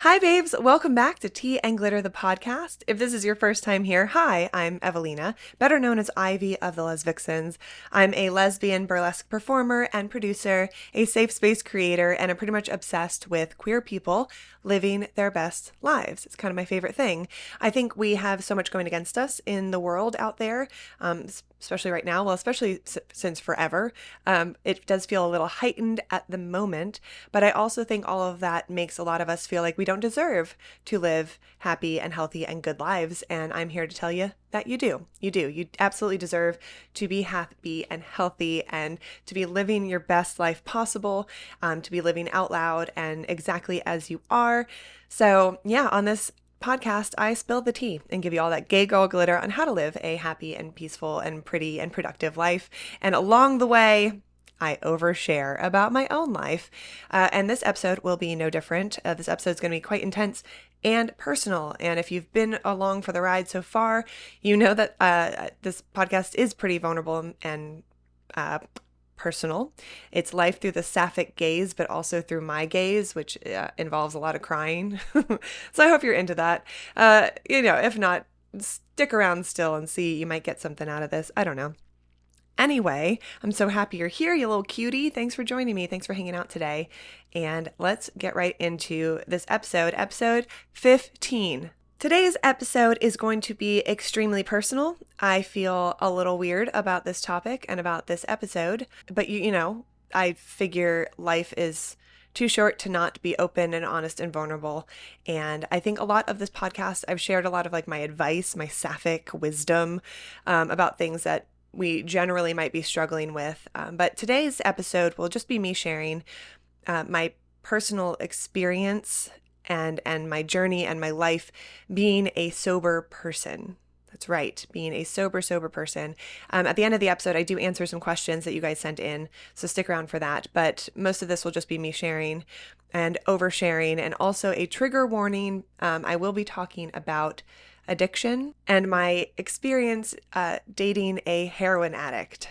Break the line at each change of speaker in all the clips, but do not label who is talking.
Hi, babes. Welcome back to Tea and Glitter, the podcast. If this is your first time here, hi, I'm Evelina, better known as Ivy of the Les Vixens. I'm a lesbian burlesque performer and producer, a safe space creator, and I'm pretty much obsessed with queer people living their best lives. It's kind of my favorite thing. I think we have so much going against us in the world out there, especially right now, well, especially since forever. It does feel a little heightened at the moment, but I also think all of that makes a lot of us feel like we don't deserve to live happy and healthy and good lives. And I'm here to tell you that you do. You do. You absolutely deserve to be happy and healthy and to be living your best life possible, to be living out loud and exactly as you are. So yeah, on this podcast, I spill the tea and give you all that gay girl glitter on how to live a happy and peaceful and pretty and productive life. And along the way, I overshare about my own life. And this episode will be no different. This episode is going to be quite intense and personal. And if you've been along for the ride so far, you know that this podcast is pretty vulnerable and personal. It's life through the sapphic gaze, but also through my gaze, which involves a lot of crying. So I hope you're into that. If not, stick around still and see. You might get something out of this. I don't know. Anyway, I'm so happy you're here, you little cutie. Thanks for joining me. Thanks for hanging out today. And let's get right into this episode 15. Today's episode is going to be extremely personal. I feel a little weird about this topic and about this episode, but I figure life is too short to not be open and honest and vulnerable. And I think a lot of this podcast, I've shared a lot of like my advice, my sapphic wisdom about things that we generally might be struggling with. But today's episode will just be me sharing my personal experience and my journey and my life being a sober person. That's right, being a sober person. At the end of the episode, I do answer some questions that you guys sent in, so stick around for that. But most of this will just be me sharing and oversharing, and also a trigger warning. I will be talking about addiction and my experience dating a heroin addict.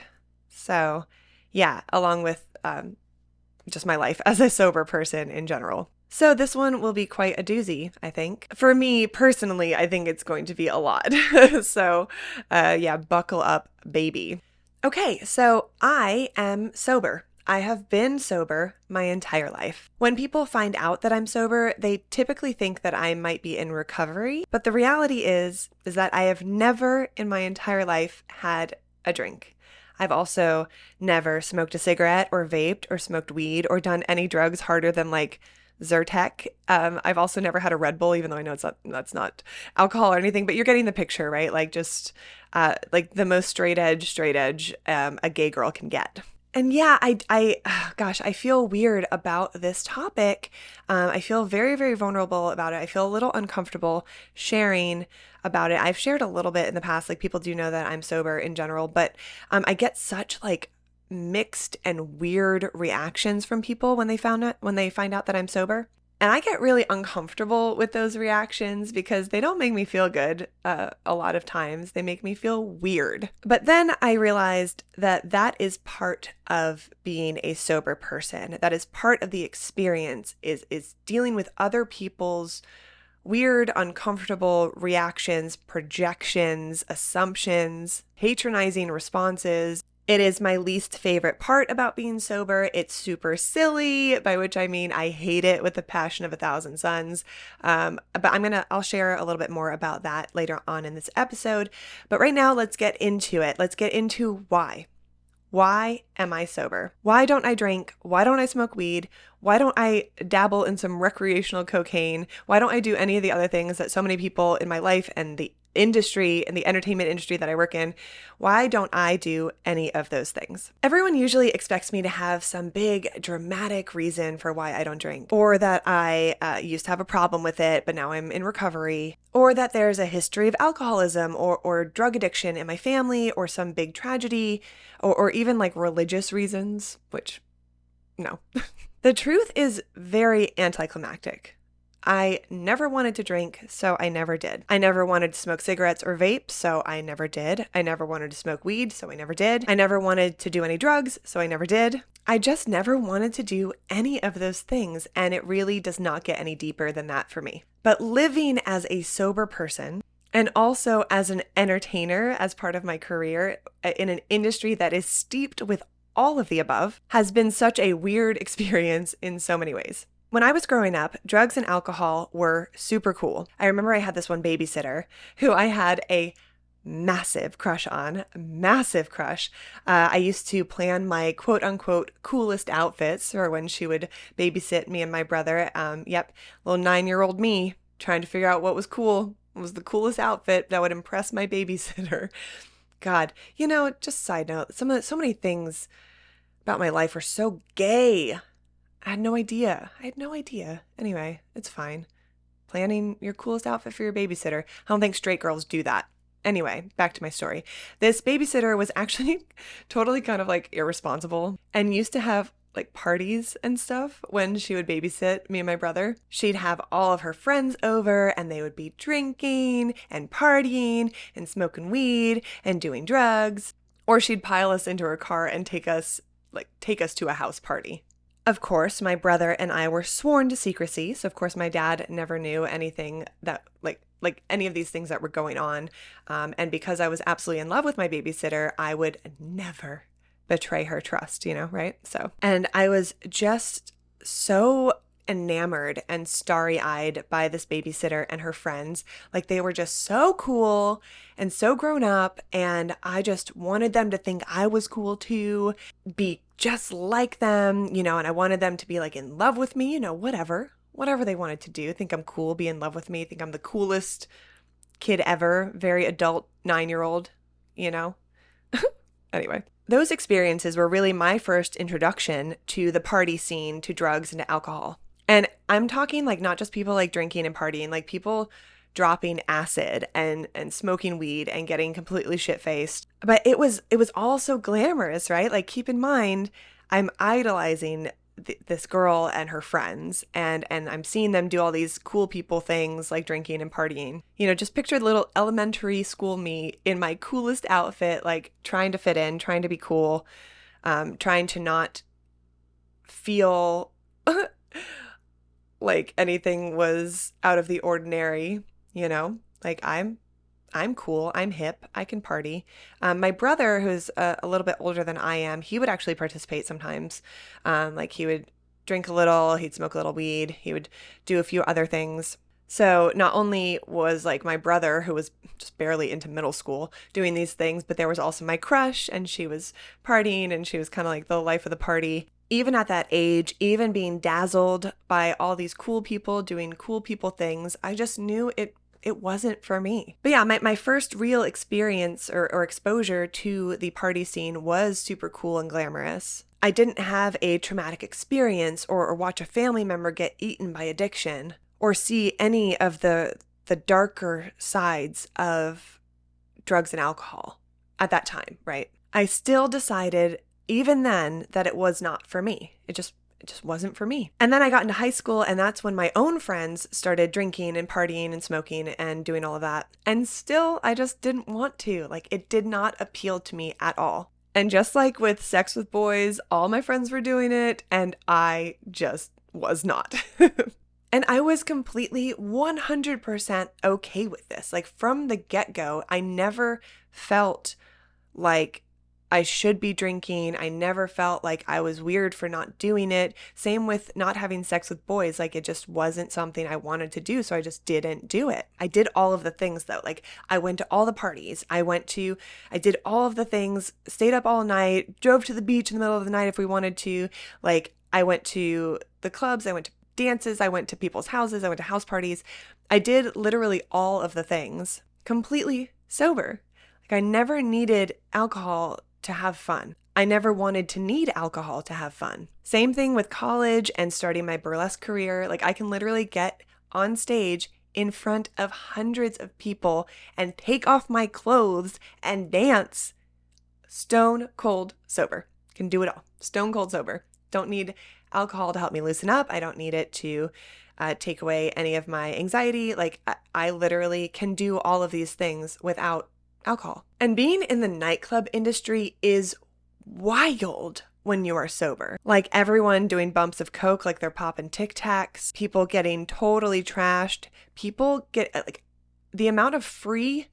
So yeah, along with just my life as a sober person in general. So this one will be quite a doozy, I think. For me personally, I think it's going to be a lot. So yeah, buckle up, baby. Okay, so I am sober. I have been sober my entire life. When people find out that I'm sober, they typically think that I might be in recovery, but the reality is that I have never in my entire life had a drink. I've also never smoked a cigarette or vaped or smoked weed or done any drugs harder than like Zyrtec. I've also never had a Red Bull, even though I know that's not alcohol or anything, but you're getting the picture, right? Like just like the most straight edge a gay girl can get. And yeah, I feel weird about this topic. I feel very, very vulnerable about it. I feel a little uncomfortable sharing about it. I've shared a little bit in the past, like people do know that I'm sober in general, but I get such like mixed and weird reactions from people when they find out that I'm sober. And I get really uncomfortable with those reactions because they don't make me feel good a lot of times. They make me feel weird. But then I realized that is part of being a sober person. That is part of the experience is dealing with other people's weird, uncomfortable reactions, projections, assumptions, patronizing responses. It is my least favorite part about being sober. It's super silly, by which I mean I hate it with the passion of 1,000 suns. But I'll share a little bit more about that later on in this episode. But right now, let's get into it. Let's get into why. Why am I sober? Why don't I drink? Why don't I smoke weed? Why don't I dabble in some recreational cocaine? Why don't I do any of the other things that so many people in my life and the industry and the entertainment industry that I work in, why don't I do any of those things? Everyone usually expects me to have some big dramatic reason for why I don't drink, or that I used to have a problem with it, but now I'm in recovery, or that there's a history of alcoholism or drug addiction in my family, or some big tragedy, or even like religious reasons, which no. The truth is very anticlimactic. I never wanted to drink, so I never did. I never wanted to smoke cigarettes or vape, so I never did. I never wanted to smoke weed, so I never did. I never wanted to do any drugs, so I never did. I just never wanted to do any of those things, and it really does not get any deeper than that for me. But living as a sober person, and also as an entertainer as part of my career in an industry that is steeped with all of the above, has been such a weird experience in so many ways. When I was growing up, drugs and alcohol were super cool. I remember I had this one babysitter who I had a massive crush on, massive crush. I used to plan my quote unquote coolest outfits for when she would babysit me and my brother. Little 9-year-old me trying to figure out what was cool. What was the coolest outfit that would impress my babysitter. God, just side note, so many things about my life were so gay. I had no idea. Anyway, it's fine. Planning your coolest outfit for your babysitter. I don't think straight girls do that. Anyway, back to my story. This babysitter was actually totally kind of like irresponsible and used to have like parties and stuff when she would babysit me and my brother. She'd have all of her friends over and they would be drinking and partying and smoking weed and doing drugs. Or she'd pile us into her car and take us to a house party. Of course, my brother and I were sworn to secrecy, so of course my dad never knew anything that like any of these things that were going on. And because I was absolutely in love with my babysitter, I would never betray her trust, right? And I was just so enamored and starry-eyed by this babysitter and her friends. Like they were just so cool and so grown up, and I just wanted them to think I was cool too, be just like them, and I wanted them to be like in love with me, whatever they wanted to do, think I'm cool, be in love with me, think I'm the coolest kid ever, very adult 9-year-old, Anyway, those experiences were really my first introduction to the party scene, to drugs and to alcohol. And I'm talking like not just people like drinking and partying, like people dropping acid and smoking weed and getting completely shit-faced. But it was all so glamorous, right? Like keep in mind, I'm idolizing this girl and her friends, and I'm seeing them do all these cool people things like drinking and partying. Just picture little elementary school me in my coolest outfit, like trying to fit in, trying to be cool, trying to not feel like anything was out of the ordinary, like I'm cool, I'm hip, I can party. My brother, who's a little bit older than I am, he would actually participate sometimes. Like he would drink a little, he'd smoke a little weed, he would do a few other things. So not only was like my brother, who was just barely into middle school, doing these things, but there was also my crush, and she was partying, and she was kind of like the life of the party. Even at that age, even being dazzled by all these cool people doing cool people things, I just knew it wasn't for me. But yeah, my first real experience or exposure to the party scene was super cool and glamorous. I didn't have a traumatic experience or watch a family member get eaten by addiction or see any of the darker sides of drugs and alcohol at that time, right? I still decided even then that it was not for me. It just wasn't for me. And then I got into high school, and that's when my own friends started drinking and partying and smoking and doing all of that. And still, I just didn't want to. Like, it did not appeal to me at all. And just like with sex with boys, all my friends were doing it, and I just was not. And I was completely 100% okay with this. Like, from the get-go, I never felt like I should be drinking. I never felt like I was weird for not doing it. Same with not having sex with boys. Like, it just wasn't something I wanted to do, so I just didn't do it. I did all of the things though. Like, I went to all the parties. I did all of the things, stayed up all night, drove to the beach in the middle of the night if we wanted to. Like, I went to the clubs, I went to dances, I went to people's houses, I went to house parties. I did literally all of the things completely sober. Like, I never needed alcohol to have fun. I never wanted to need alcohol to have fun. Same thing with college and starting my burlesque career. Like, I can literally get on stage in front of hundreds of people and take off my clothes and dance stone cold sober. Can do it all. Stone cold sober. Don't need alcohol to help me loosen up. I don't need it to take away any of my anxiety. Like, I literally can do all of these things without alcohol. And being in the nightclub industry is wild. when you are sober. Like everyone doing bumps of coke like they're popping Tic Tacs, people getting totally trashed, people get like the amount of free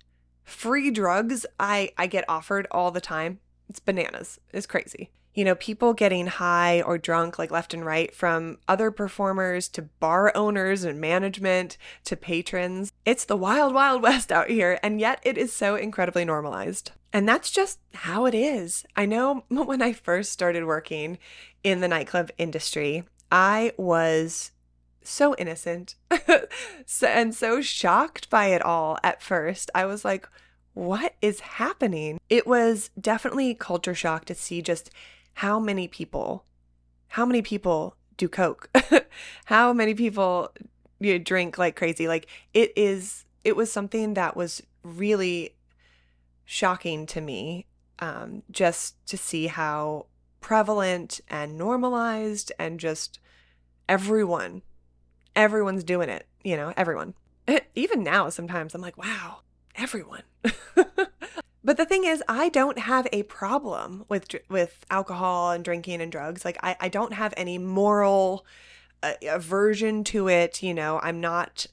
drugs I get offered all the time. It's bananas. It's crazy. You know, people getting high or drunk like left and right, from other performers to bar owners and management to patrons. It's the wild, wild west out here, and yet it is so incredibly normalized. And that's just how it is. I know when I first started working in the nightclub industry, I was so innocent and so shocked by it all at first. I was like, what is happening? It was definitely culture shock to see just how many people do coke, how many people drink like crazy. Like it was something that was really shocking to me, just to see how prevalent and normalized, and just everyone's doing it, everyone. Even now, sometimes I'm like, wow, everyone. But the thing is, I don't have a problem with alcohol and drinking and drugs. Like I don't have any moral aversion to it. I'm not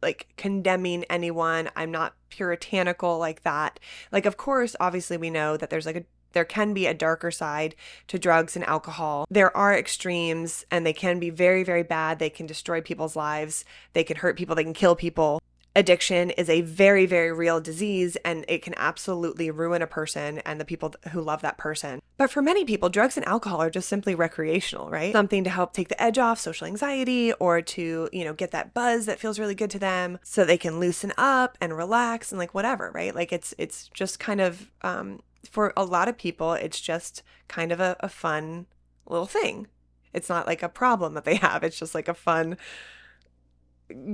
like condemning anyone. I'm not puritanical like that. Like, of course, obviously we know that there can be a darker side to drugs and alcohol. There are extremes, and they can be very, very bad. They can destroy people's lives. They can hurt people. They can kill people. Addiction is a very, very real disease, and it can absolutely ruin a person and the people who love that person. But for many people, drugs and alcohol are just simply recreational, right? Something to help take the edge off social anxiety, or to, get that buzz that feels really good to them so they can loosen up and relax and like whatever, right? Like it's just kind of, for a lot of people, it's just kind of a fun little thing. It's not like a problem that they have. It's just like a fun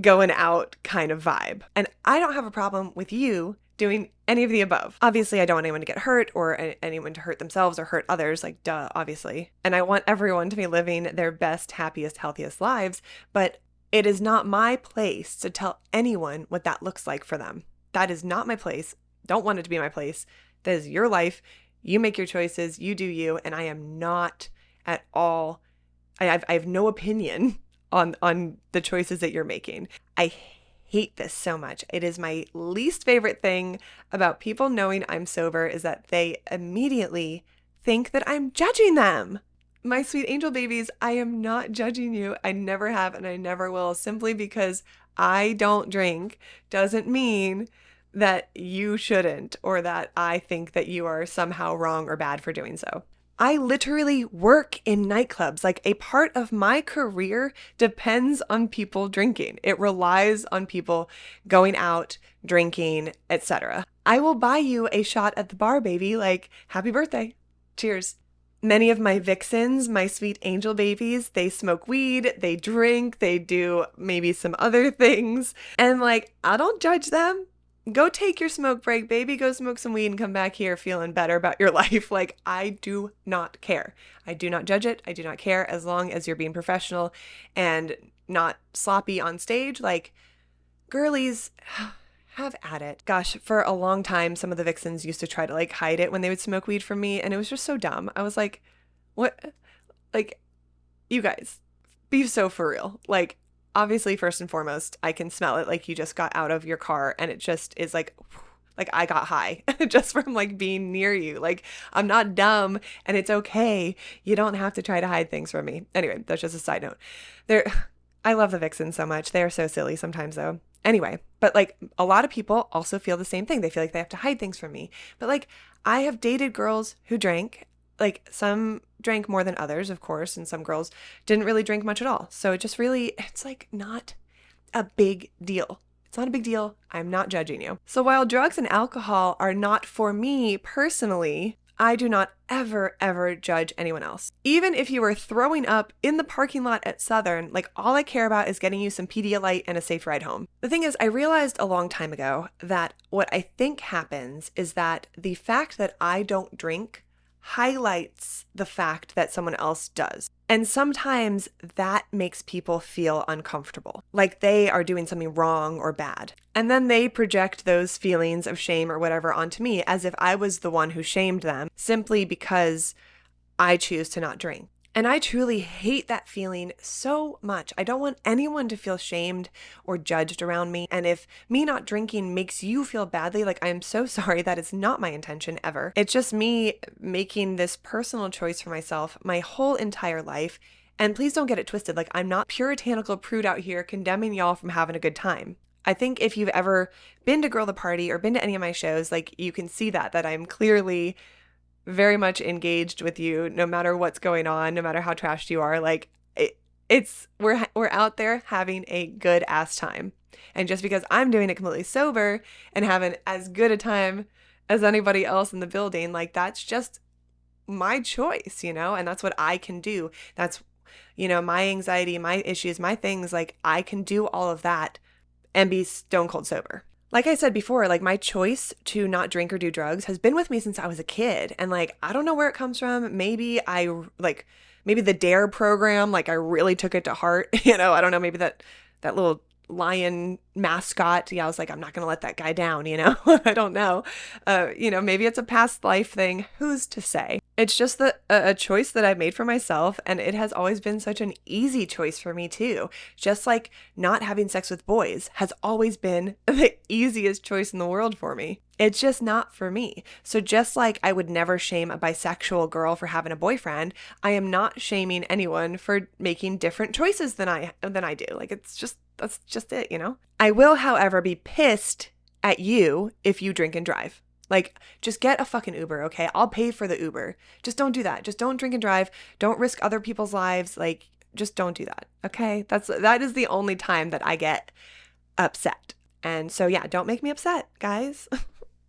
going out kind of vibe. And I don't have a problem with you doing any of the above. Obviously, I don't want anyone to get hurt, or anyone to hurt themselves or hurt others, like duh, obviously. And I want everyone to be living their best, happiest, healthiest lives, but it is not my place to tell anyone what that looks like for them. That is not my place. Don't want it to be my place. That is your life. You make your choices, you do you, and I am not at all, I have no opinion on the choices that you're making. I hate this so much. It is my least favorite thing about people knowing I'm sober, is that they immediately think that I'm judging them. My sweet angel babies, I am not judging you. I never have, and I never will. Simply because I don't drink doesn't mean that you shouldn't, or that I think that you are somehow wrong or bad for doing so. I literally work in nightclubs. Like, a part of my career depends on people drinking. It relies on people going out, drinking, etc. I will buy you a shot at the bar, baby. Like, happy birthday. Cheers. Many of my vixens, my sweet angel babies, they smoke weed, they drink, they do maybe some other things. And like, I don't judge them. Go take your smoke break, baby. Go smoke some weed and come back here feeling better about your life. Like, I do not care. I do not judge it. I do not care, as long as you're being professional and not sloppy on stage. Like, girlies, have at it. Gosh, for a long time, some of the vixens used to try to like hide it when they would smoke weed from me, and it was just so dumb. I was like, what? Like, you guys, be so for real. Like, obviously, first and foremost, I can smell it like you just got out of your car, and it just is like I got high just from like being near you. Like, I'm not dumb, and it's okay. You don't have to try to hide things from me. Anyway, that's just a side note. I love the vixens so much. They are so silly sometimes though. Anyway, but like, a lot of people also feel the same thing. They feel like they have to hide things from me. But like, I have dated girls who drank. Like, some drank more than others, of course, and some girls didn't really drink much at all. So it just really, it's like not a big deal. It's not a big deal. I'm not judging you. So while drugs and alcohol are not for me personally, I do not ever, ever judge anyone else. Even if you were throwing up in the parking lot at Southern, like, all I care about is getting you some Pedialyte and a safe ride home. The thing is, I realized a long time ago that what I think happens is that the fact that I don't drink highlights the fact that someone else does. And sometimes that makes people feel uncomfortable, like they are doing something wrong or bad. And then they project those feelings of shame or whatever onto me, as if I was the one who shamed them, simply because I choose to not drink. And I truly hate that feeling so much. I don't want anyone to feel shamed or judged around me. And if me not drinking makes you feel badly, like, I'm so sorry. That is not my intention ever. It's just me making this personal choice for myself my whole entire life. And please don't get it twisted. Like, I'm not puritanical prude out here condemning y'all from having a good time. I think if you've ever been to Girl the Party or been to any of my shows, like, you can see that I'm clearly very much engaged with you no matter what's going on, no matter how trashed you are. Like, we're out there having a good ass time. And just because I'm doing it completely sober and having as good a time as anybody else in the building, like, that's just my choice, and that's what I can do. That's, my anxiety, my issues, my things, like, I can do all of that and be stone cold sober. Like I said before, like, my choice to not drink or do drugs has been with me since I was a kid. And, like, I don't know where it comes from. Maybe maybe the DARE program, like, I really took it to heart. I don't know, maybe that little lion mascot. Yeah, I was like, I'm not going to let that guy down, I don't know. Maybe it's a past life thing. Who's to say? It's just a choice that I've made for myself, and it has always been such an easy choice for me too. Just like not having sex with boys has always been the easiest choice in the world for me. It's just not for me. So just like I would never shame a bisexual girl for having a boyfriend, I am not shaming anyone for making different choices than I do. Like, that's just it, I will, however, be pissed at you if you drink and drive. Like, just get a fucking Uber, okay? I'll pay for the Uber. Just don't do that. Just don't drink and drive. Don't risk other people's lives. Like, just don't do that, okay? That is the only time that I get upset. And so, yeah, don't make me upset, guys.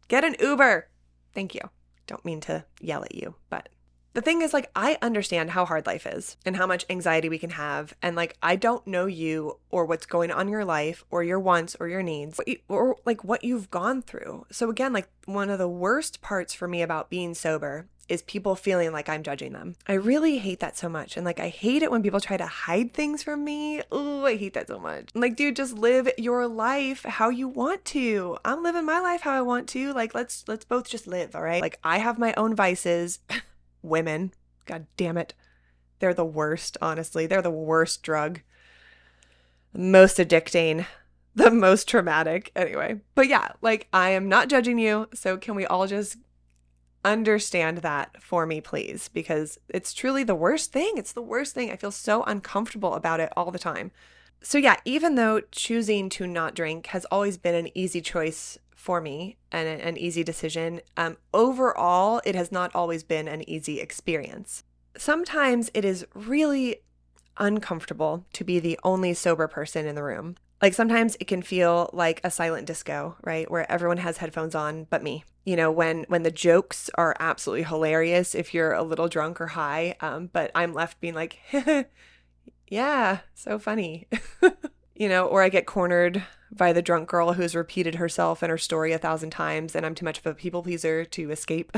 Get an Uber. Thank you. Don't mean to yell at you, but the thing is, like, I understand how hard life is and how much anxiety we can have. And, like, I don't know you or what's going on in your life or your wants or your needs or like what you've gone through. So again, like, one of the worst parts for me about being sober is people feeling like I'm judging them. I really hate that so much. And, like, I hate it when people try to hide things from me. Oh, I hate that so much. Like, dude, just live your life how you want to. I'm living my life how I want to. Like, let's both just live, all right? Like, I have my own vices. Women, god damn it, they're the worst. Honestly, they're the worst drug, most addicting, the most traumatic. Anyway, but yeah, like, I am not judging you, so can we all just understand that for me, please? Because it's truly the worst thing. It's the worst thing. I feel so uncomfortable about it all the time. So yeah, even though choosing to not drink has always been an easy choice for me and an easy decision, overall, it has not always been an easy experience. Sometimes it is really uncomfortable to be the only sober person in the room. Like, sometimes it can feel like a silent disco, right? Where everyone has headphones on but me. When the jokes are absolutely hilarious if you're a little drunk or high, but I'm left being like, yeah, so funny. Or I get cornered by the drunk girl who's repeated herself and her story 1,000 times, and I'm too much of a people pleaser to escape.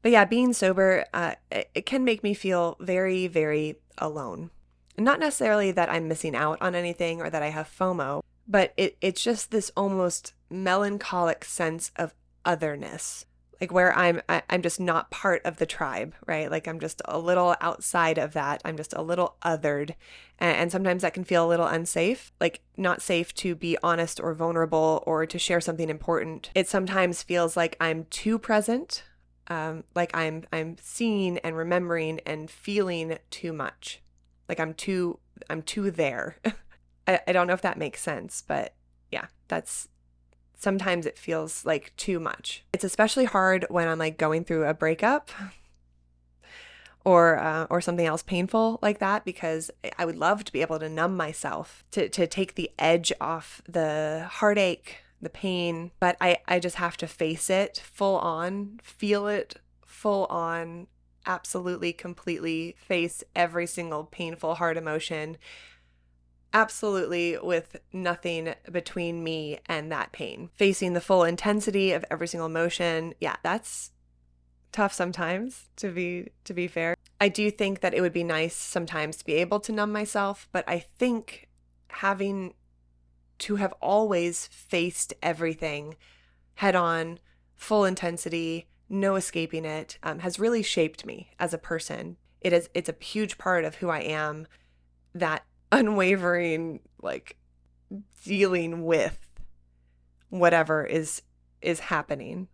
But yeah, being sober, it can make me feel very, very alone. Not necessarily that I'm missing out on anything or that I have FOMO, but it's just this almost melancholic sense of otherness. Like, where I'm just not part of the tribe, right? Like, I'm just a little outside of that. I'm just a little othered. And sometimes that can feel a little unsafe, like not safe to be honest or vulnerable or to share something important. It sometimes feels like I'm too present, like I'm seeing and remembering and feeling too much. Like I'm too there. I don't know if that makes sense, but yeah, sometimes it feels like too much. It's especially hard when I'm, like, going through a breakup or something else painful like that, because I would love to be able to numb myself, to take the edge off the heartache, the pain, but I just have to face it full on, feel it full on, absolutely, completely face every single painful, hard emotion. Absolutely, with nothing between me and that pain. Facing the full intensity of every single emotion. Yeah, that's tough sometimes, to be fair. I do think that it would be nice sometimes to be able to numb myself, but I think having to have always faced everything head on, full intensity, no escaping it, has really shaped me as a person. It's a huge part of who I am, that unwavering, like, dealing with whatever is happening.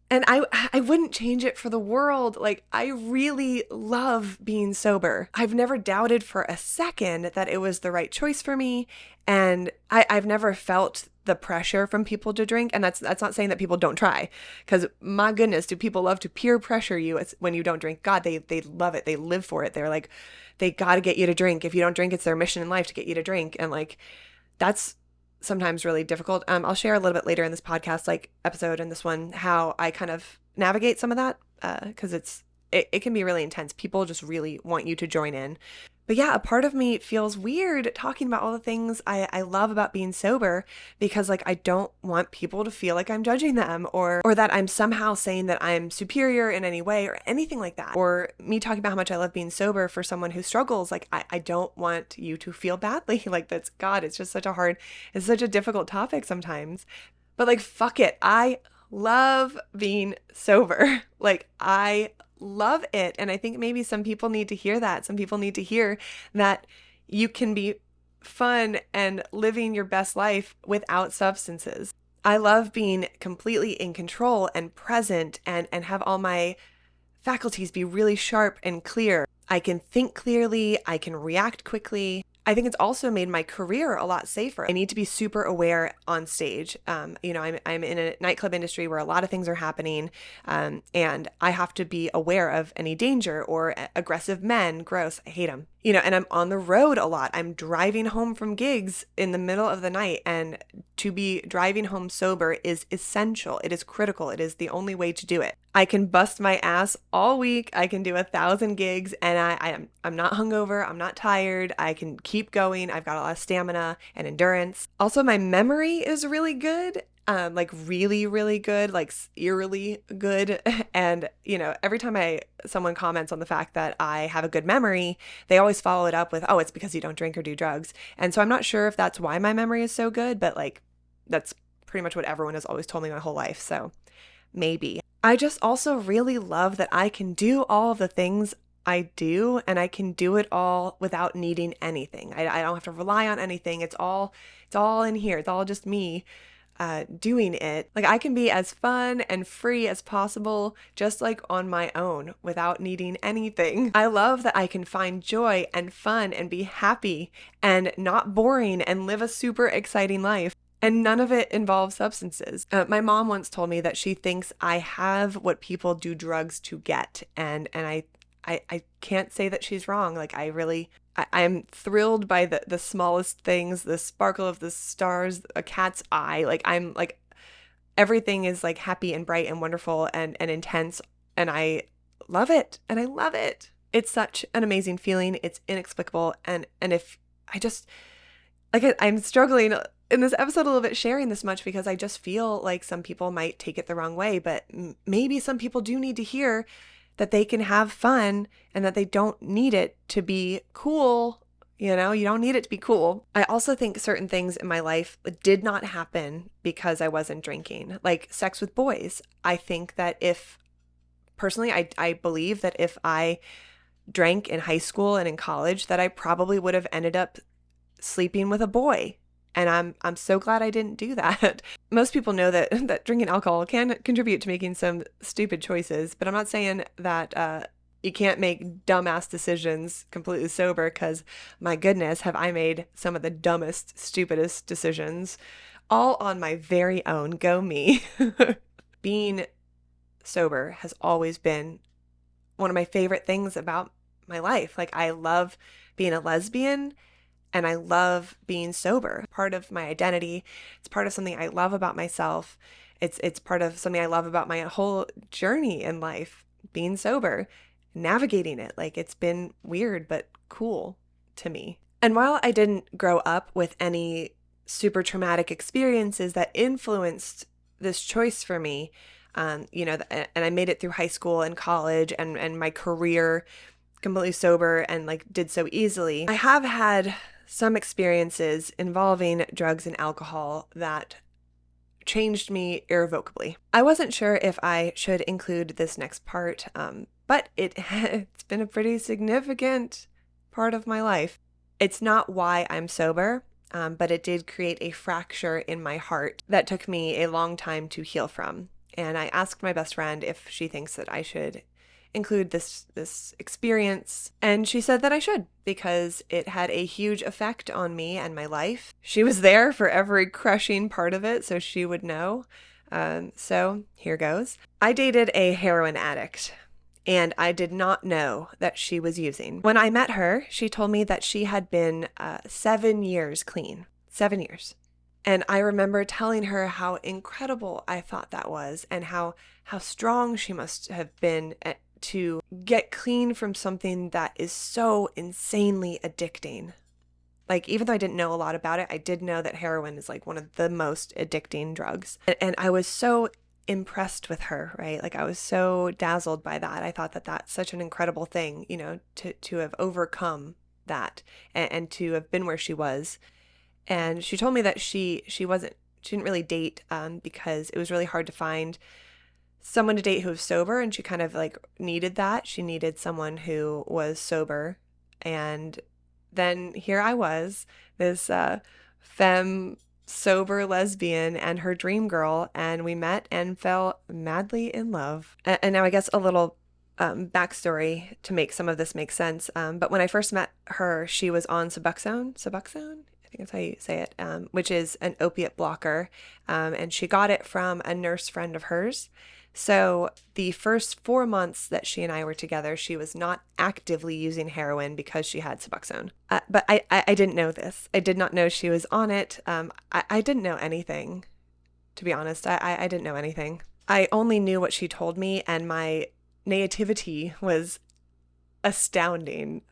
And I wouldn't change it for the world. Like, I really love being sober. I've never doubted for a second that it was the right choice for me. And I've never felt the pressure from people to drink. And that's not saying that people don't try. Because my goodness, do people love to peer pressure you when you don't drink? God, they love it. They live for it. They're like, they got to get you to drink. If you don't drink, it's their mission in life to get you to drink. And like, that's sometimes really difficult. I'll share a little bit later in this podcast, like episode and this one, how I kind of navigate some of that, because it can be really intense. People just really want you to join in. But yeah, a part of me feels weird talking about all the things I love about being sober, because like I don't want people to feel like I'm judging them or that I'm somehow saying that I'm superior in any way or anything like that. Or me talking about how much I love being sober for someone who struggles. Like I don't want you to feel badly. Like that's God, it's just it's such a difficult topic sometimes. But like, fuck it. I love being sober. Like I love it. And I think maybe some people need to hear that. Some people need to hear that you can be fun and living your best life without substances. I love being completely in control and present and have all my faculties be really sharp and clear. I can think clearly. I can react quickly. I think it's also made my career a lot safer. I need to be super aware on stage. I'm in a nightclub industry where a lot of things are happening, and I have to be aware of any danger or aggressive men. Gross, I hate them. And I'm on the road a lot. I'm driving home from gigs in the middle of the night, and to be driving home sober is essential. It is critical. It is the only way to do it. I can bust my ass all week. I can do 1,000 gigs, and I'm not hungover. I'm not tired. I can keep going. I've got a lot of stamina and endurance. Also, my memory is really good. Like really, really good, like eerily good. And, every time someone comments on the fact that I have a good memory, they always follow it up with, oh, it's because you don't drink or do drugs. And so I'm not sure if that's why my memory is so good, but like, that's pretty much what everyone has always told me my whole life. So maybe. I just also really love that I can do all of the things I do, and I can do it all without needing anything. I don't have to rely on anything. It's all in here. It's all just me doing it. Like I can be as fun and free as possible, just like on my own without needing anything. I love that I can find joy and fun and be happy and not boring and live a super exciting life. And none of it involves substances. My mom once told me that she thinks I have what people do drugs to get. And I can't say that she's wrong. Like I'm thrilled by the smallest things, the sparkle of the stars, a cat's eye. Like I'm like, everything is like happy and bright and wonderful and intense. And I love it. And I love it. It's such an amazing feeling. It's inexplicable. And if I just, like I'm struggling in this episode a little bit sharing this much because I just feel like some people might take it the wrong way, but maybe some people do need to hear that they can have fun and that they don't need it to be cool. You don't need it to be cool. I also think certain things in my life did not happen because I wasn't drinking, like sex with boys. I think that personally, I believe that if I drank in high school and in college, that I probably would have ended up sleeping with a boy. And I'm so glad I didn't do that. Most people know that drinking alcohol can contribute to making some stupid choices, but I'm not saying that you can't make dumbass decisions completely sober, because my goodness, have I made some of the dumbest, stupidest decisions all on my very own. Go me. Being sober has always been one of my favorite things about my life. Like I love being a lesbian. And I love being sober. Part of my identity. It's part of something I love about myself. It's part of something I love about my whole journey in life, being sober, navigating it. Like it's been weird, but cool to me. And while I didn't grow up with any super traumatic experiences that influenced this choice for me, and I made it through high school and college and my career completely sober and like did so easily, I have had some experiences involving drugs and alcohol that changed me irrevocably. I wasn't sure if I should include this next part, but it's been a pretty significant part of my life. It's not why I'm sober, but it did create a fracture in my heart that took me a long time to heal from. And I asked my best friend if she thinks that I should include this experience, and she said that I should because it had a huge effect on me and my life. She was there for every crushing part of it, so she would know. So here goes. I dated a heroin addict, and I did not know that she was using. When I met her, she told me that she had been 7 years clean. 7 years. And I remember telling her how incredible I thought that was, and how strong she must have been to get clean from something that is so insanely addicting. Like, even though I didn't know a lot about it, I did know that heroin is like one of the most addicting drugs. And I was so impressed with her, right? Like, I was so dazzled by that. I thought that that's such an incredible thing, to have overcome that and to have been where she was. And she told me that she didn't really date because it was really hard to find someone to date who was sober, and she kind of like needed that. She needed someone who was sober. And then here I was, this femme sober lesbian and her dream girl, and we met and fell madly in love. And now I guess a little backstory to make some of this make sense. But when I first met her, she was on Suboxone. I think that's how you say it, which is an opiate blocker. And she got it from a nurse friend of hers. So the first 4 months that she and I were together, she was not actively using heroin because she had Suboxone. But I didn't know this. I did not know she was on it. I didn't know anything, to be honest. I didn't know anything. I only knew what she told me, and my naivety was astounding.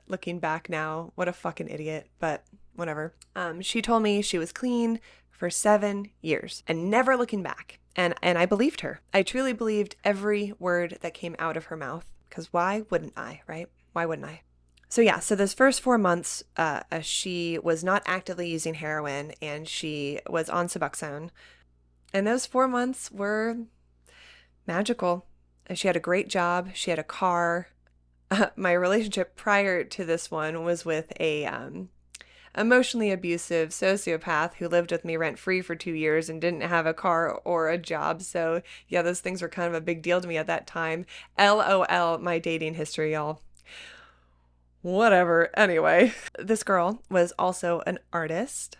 Looking back now, what a fucking idiot, but whatever. She told me she was clean for 7 years and never looking back. And I believed her. I truly believed every word that came out of her mouth, because why wouldn't I, right? Why wouldn't I? So yeah, so those first 4 months, she was not actively using heroin, and she was on Suboxone. And those 4 months were magical. She had a great job. She had a car. My relationship prior to this one was with a emotionally abusive sociopath who lived with me rent-free for 2 years and didn't have a car or a job. So yeah, those things were kind of a big deal to me at that time. LOL, my dating history, y'all. Whatever. Anyway, this girl was also an artist,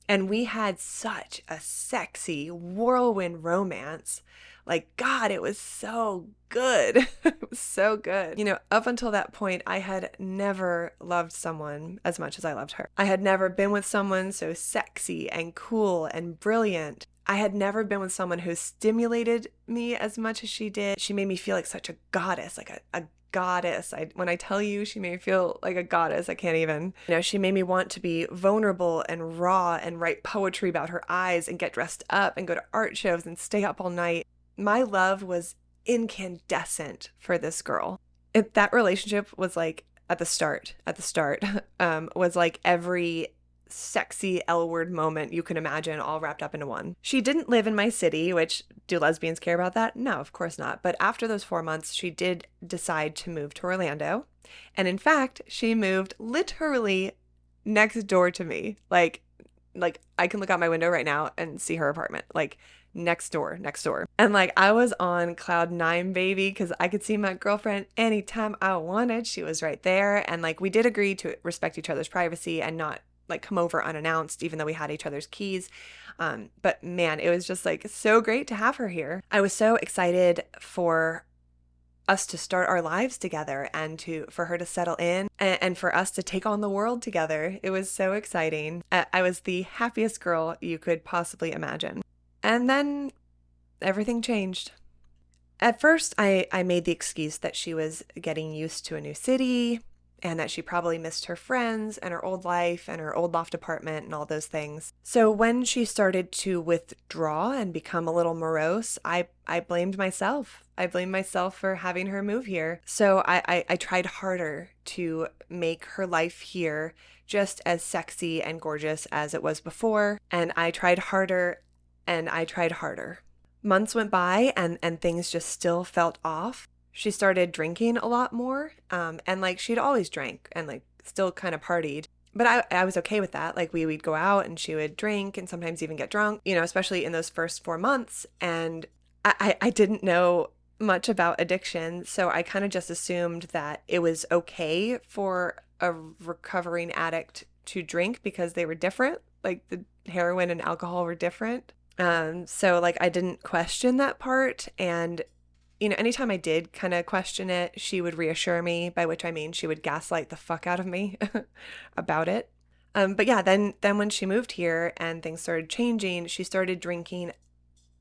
and we had such a sexy whirlwind romance. Like, God, it was so good. It was so good. Up until that point, I had never loved someone as much as I loved her. I had never been with someone so sexy and cool and brilliant. I had never been with someone who stimulated me as much as she did. She made me feel like such a goddess, like a goddess. When I tell you she made me feel like a goddess, I can't even. She made me want to be vulnerable and raw and write poetry about her eyes and get dressed up and go to art shows and stay up all night. My love was incandescent for this girl. That relationship was like at the start, was like every sexy L-word moment you can imagine all wrapped up into one. She didn't live in my city, which, do lesbians care about that? No, of course not. But after those 4 months, she did decide to move to Orlando. And in fact, she moved literally next door to me. Like I can look out my window right now and see her apartment. Like, next door. And like, I was on cloud 9, baby, because I could see my girlfriend anytime I wanted. She was right there. And like, we did agree to respect each other's privacy and not like come over unannounced, even though we had each other's keys. But man, it was just like so great to have her here. I was so excited for us to start our lives together and for her to settle in and for us to take on the world together. It was so exciting. I was the happiest girl you could possibly imagine. And then everything changed. At first, I made the excuse that she was getting used to a new city and that she probably missed her friends and her old life and her old loft apartment and all those things. So when she started to withdraw and become a little morose, I blamed myself. I blamed myself for having her move here. So I tried harder to make her life here just as sexy and gorgeous as it was before. And I tried harder and I tried harder. Months went by and things just still felt off. She started drinking a lot more, and like she'd always drank and like still kind of partied. But I was okay with that. Like we'd go out and she would drink and sometimes even get drunk, especially in those first 4 months. And I didn't know much about addiction. So I kind of just assumed that it was okay for a recovering addict to drink because they were different. Like the heroin and alcohol were different. So like I didn't question that part. And anytime I did kind of question it, she would reassure me, by which I mean she would gaslight the fuck out of me about it. But yeah, then when she moved here and things started changing, she started drinking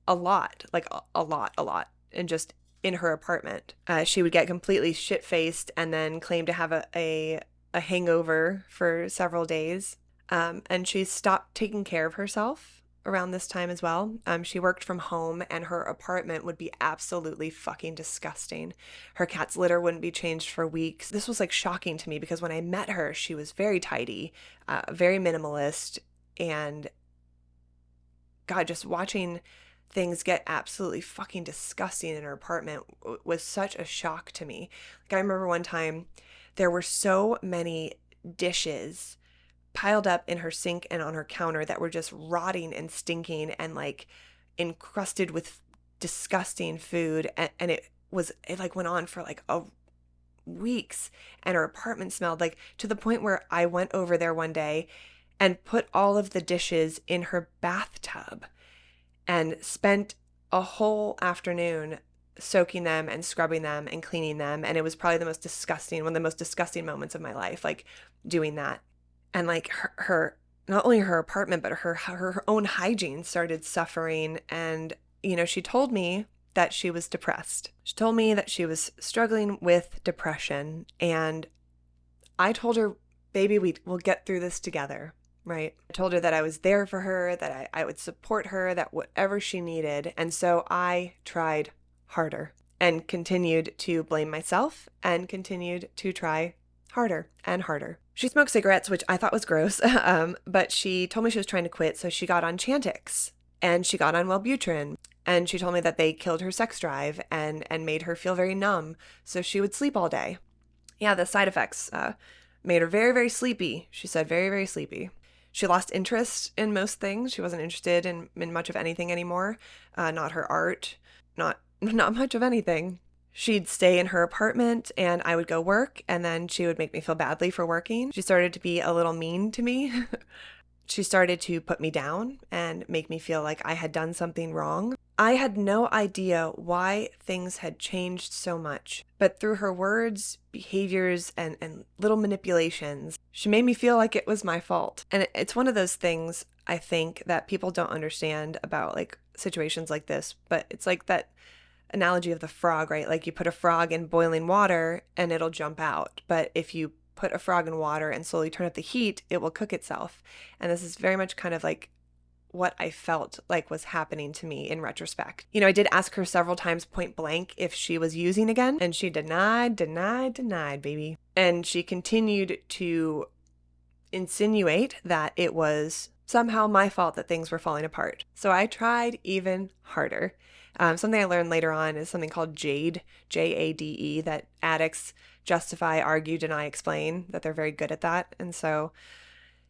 a lot, like a lot, and just in her apartment. She would get completely shit-faced and then claim to have a hangover for several days. And she stopped taking care of herself around this time as well. She worked from home and her apartment would be absolutely fucking disgusting. Her cat's litter wouldn't be changed for weeks. This was like shocking to me because when I met her, she was very tidy, very minimalist, and God, just watching things get absolutely fucking disgusting in her apartment was such a shock to me. Like I remember one time there were so many dishes piled up in her sink and on her counter that were just rotting and stinking and like encrusted with disgusting food, and it like went on for like weeks, and her apartment smelled like to the point where I went over there one day and put all of the dishes in her bathtub and spent a whole afternoon soaking them and scrubbing them and cleaning them, and it was probably one of the most disgusting moments of my life, like doing that. And like her not only her apartment, but her own hygiene started suffering. And, she told me that she was depressed. She told me that she was struggling with depression. And I told her, baby, we'll get through this together, right? I told her that I was there for her, that I would support her, that whatever she needed. And so I tried harder and continued to blame myself and continued to try harder and harder. She smoked cigarettes, which I thought was gross, but she told me she was trying to quit, so she got on Chantix and she got on Wellbutrin, and she told me that they killed her sex drive and made her feel very numb, so she would sleep all day. Yeah, the side effects made her very, very sleepy. She said very, very sleepy. She lost interest in most things. She wasn't interested in much of anything anymore, not her art, not much of anything. She'd stay in her apartment and I would go work, and then she would make me feel badly for working. She started to be a little mean to me. She started to put me down and make me feel like I had done something wrong. I had no idea why things had changed so much, but through her words, behaviors, and little manipulations, she made me feel like it was my fault. And it's one of those things, I think, that people don't understand about like situations like this, but it's like that analogy of the frog, right? Like you put a frog in boiling water and it'll jump out. But if you put a frog in water and slowly turn up the heat, it will cook itself. And this is very much kind of like what I felt like was happening to me in retrospect. I did ask her several times point blank if she was using again, and she denied, baby. And she continued to insinuate that it was somehow my fault that things were falling apart. So I tried even harder. Something I learned later on is something called JADE, Jade, that addicts justify, argue, deny, explain, that they're very good at that. And so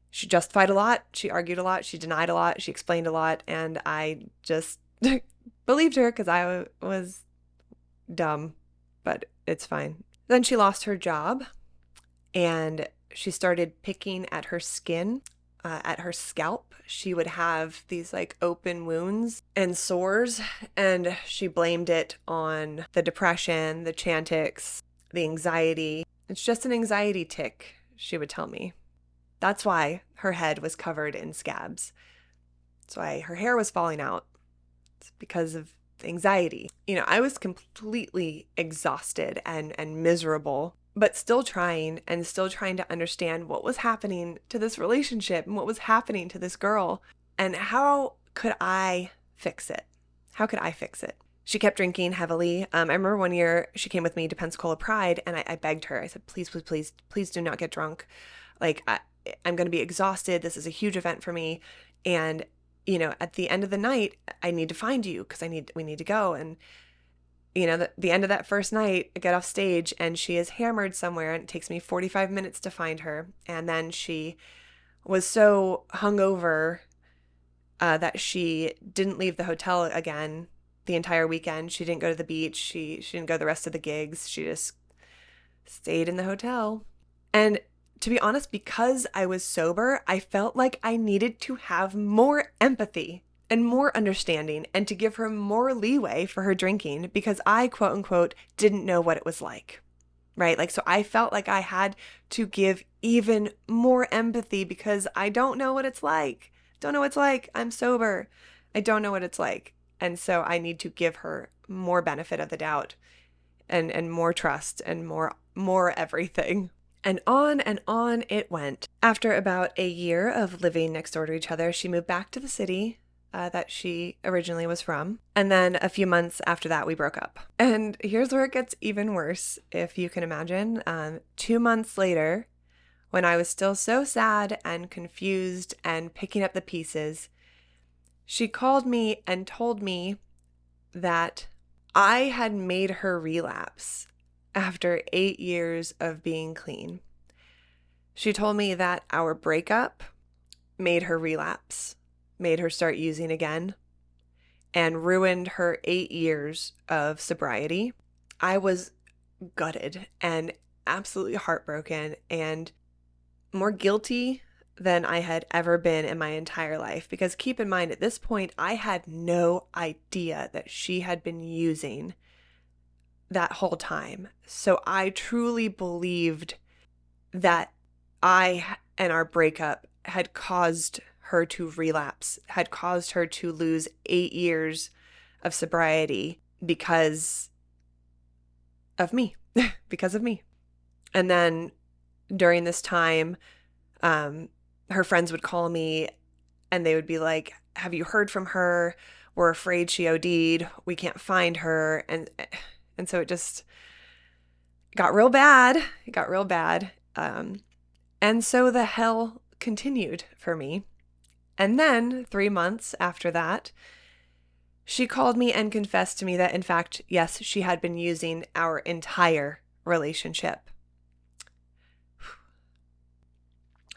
she justified a lot, she argued a lot, she denied a lot, she explained a lot, and I just believed her because I was dumb, but it's fine. Then she lost her job and she started picking at her skin. At her scalp, she would have these like open wounds and sores, and she blamed it on the depression, the Chantix, the anxiety. It's just an anxiety tic, she would tell me. That's why her head was covered in scabs. That's why her hair was falling out. It's because of anxiety. I was completely exhausted and miserable, but still trying to understand what was happening to this relationship and what was happening to this girl, and how could I fix it? How could I fix it? She kept drinking heavily. I remember one year she came with me to Pensacola Pride, and I begged her. I said, please do not get drunk. Like, I'm going to be exhausted. This is a huge event for me. And at the end of the night, I need to find you because we need to go. And, the end of that first night, I get off stage and she is hammered somewhere and it takes me 45 minutes to find her. And then she was so hungover that she didn't leave the hotel again the entire weekend. She didn't go to the beach. She didn't go to the rest of the gigs. She just stayed in the hotel. And to be honest, because I was sober, I felt like I needed to have more empathy and more understanding and to give her more leeway for her drinking because I, quote unquote, didn't know what it was like, right? Like, so I felt like I had to give even more empathy because I don't know what it's like. Don't know what it's like. I'm sober. I don't know what it's like. And so I need to give her more benefit of the doubt and more trust and more everything. And on it went. After about a year of living next door to each other, she moved back to the city that she originally was from. And then a few months after that, we broke up. And here's where it gets even worse, if you can imagine. 2 months later, when I was still so sad and confused and picking up the pieces, she called me and told me that I had made her relapse after 8 years of being clean. She told me that our breakup made her relapse, made her start using again, and ruined her 8 years of sobriety. I was gutted and absolutely heartbroken and more guilty than I had ever been in my entire life. Because keep in mind, at this point, I had no idea that she had been using that whole time. So I truly believed that I and our breakup had caused her to relapse, had caused her to lose 8 years of sobriety because of me, because of me. And then during this time, her friends would call me and they would be like, have you heard from her? We're afraid she OD'd. We can't find her. And so it just got real bad. It got real bad. And so the hell continued for me. And then 3 months after that, she called me and confessed to me that, in fact, yes, she had been using our entire relationship.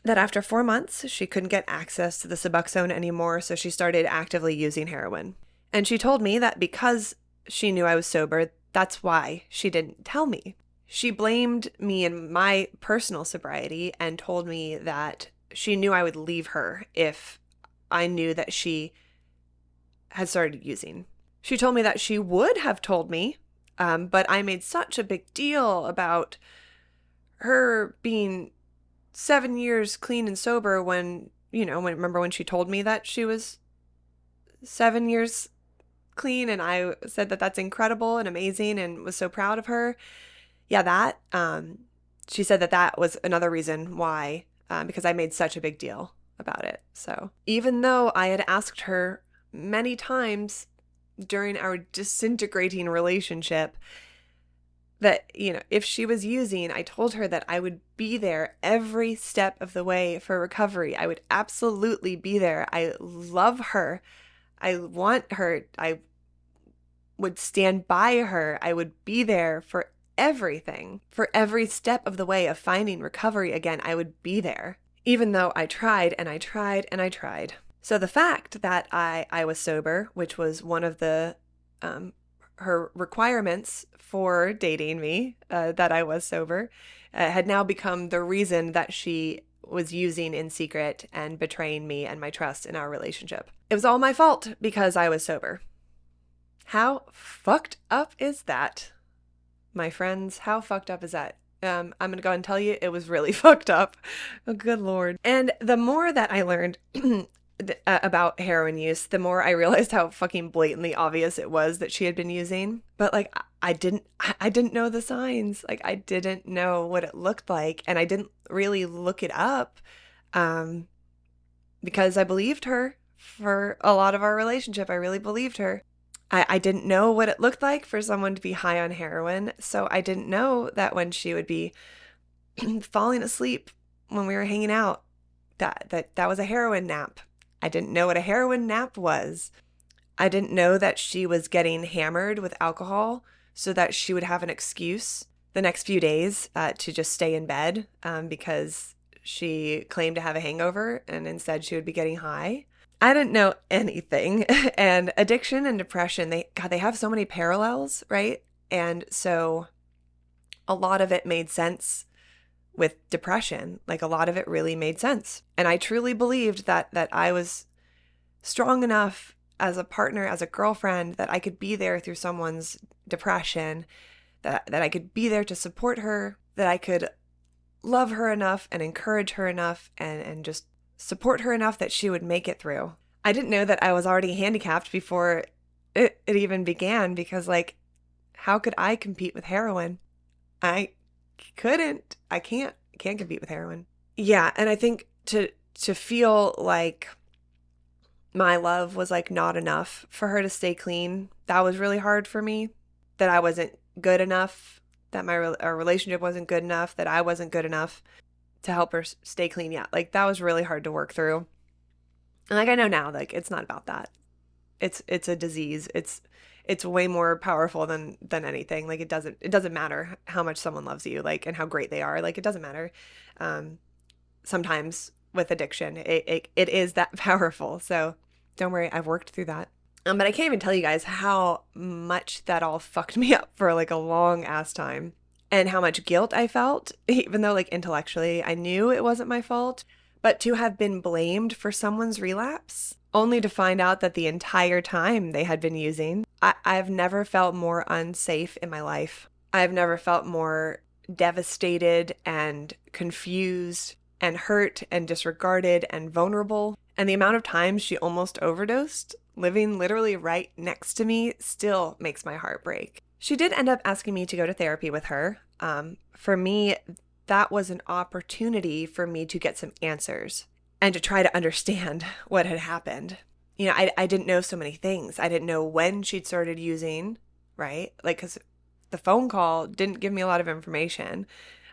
That after 4 months, she couldn't get access to the Suboxone anymore, so she started actively using heroin. And she told me that because she knew I was sober, that's why she didn't tell me. She blamed me and my personal sobriety and told me that she knew I would leave her if I knew that she had started using. She told me that she would have told me, but I made such a big deal about her being 7 years clean and sober when remember when she told me that she was 7 years clean, and I said that that's incredible and amazing and was so proud of her. Yeah, that, she said that was another reason why, because I made such a big deal about it. So even though I had asked her many times during our disintegrating relationship that, if she was using, I told her that I would be there every step of the way for recovery. I would absolutely be there. I love her. I want her. I would stand by her. I would be there for everything. For every step of the way of finding recovery again, I would be there. Even though I tried and I tried and I tried. So the fact that I was sober, which was one of the her requirements for dating me, that I was sober, had now become the reason that she was using in secret and betraying me and my trust in our relationship. It was all my fault because I was sober. How fucked up is that? My friends, how fucked up is that? I'm going to go and tell you it was really fucked up. Oh, good Lord. And the more that I learned about heroin use, the more I realized how fucking blatantly obvious it was that she had been using. But like, I didn't know the signs. Like, I didn't know what it looked like. And I didn't really look it up because I believed her for a lot of our relationship. I really believed her. I didn't know what it looked like for someone to be high on heroin. So I didn't know that when she would be falling asleep when we were hanging out, that was a heroin nap. I didn't know what a heroin nap was. I didn't know that she was getting hammered with alcohol so that she would have an excuse the next few days to just stay in bed because she claimed to have a hangover and instead she would be getting high. I didn't know anything. And addiction and depression, they have so many parallels, right? And so a lot of it made sense with depression. Like a lot of it really made sense. And I truly believed that I was strong enough as a partner, as a girlfriend, that I could be there through someone's depression, that I could be there to support her, that I could love her enough and encourage her enough and just support her enough that she would make it through. I didn't know that I was already handicapped before it even began because, like, how could I compete with heroin? I couldn't. I can't compete with heroin. Yeah, and I think to feel like my love was like not enough for her to stay clean, that was really hard for me. That I wasn't good enough, that our relationship wasn't good enough, that I wasn't good enough to help her stay clean. Yeah, like that was really hard to work through. And like I know now, like it's not about that. It's a disease. It's way more powerful than anything. Like it doesn't matter how much someone loves you, like, and how great they are. Like it doesn't matter. Sometimes with addiction, it is that powerful. So don't worry, I've worked through that. But I can't even tell you guys how much that all fucked me up for like a long ass time, and how much guilt I felt, even though like intellectually I knew it wasn't my fault. But to have been blamed for someone's relapse, only to find out that the entire time they had been using, I've never felt more unsafe in my life. I've never felt more devastated and confused and hurt and disregarded and vulnerable. And the amount of times she almost overdosed, living literally right next to me, still makes my heart break. She did end up asking me to go to therapy with her. For me, that was an opportunity for me to get some answers and to try to understand what had happened. You know, I didn't know so many things. I didn't know when she'd started using, right? Like, because the phone call didn't give me a lot of information.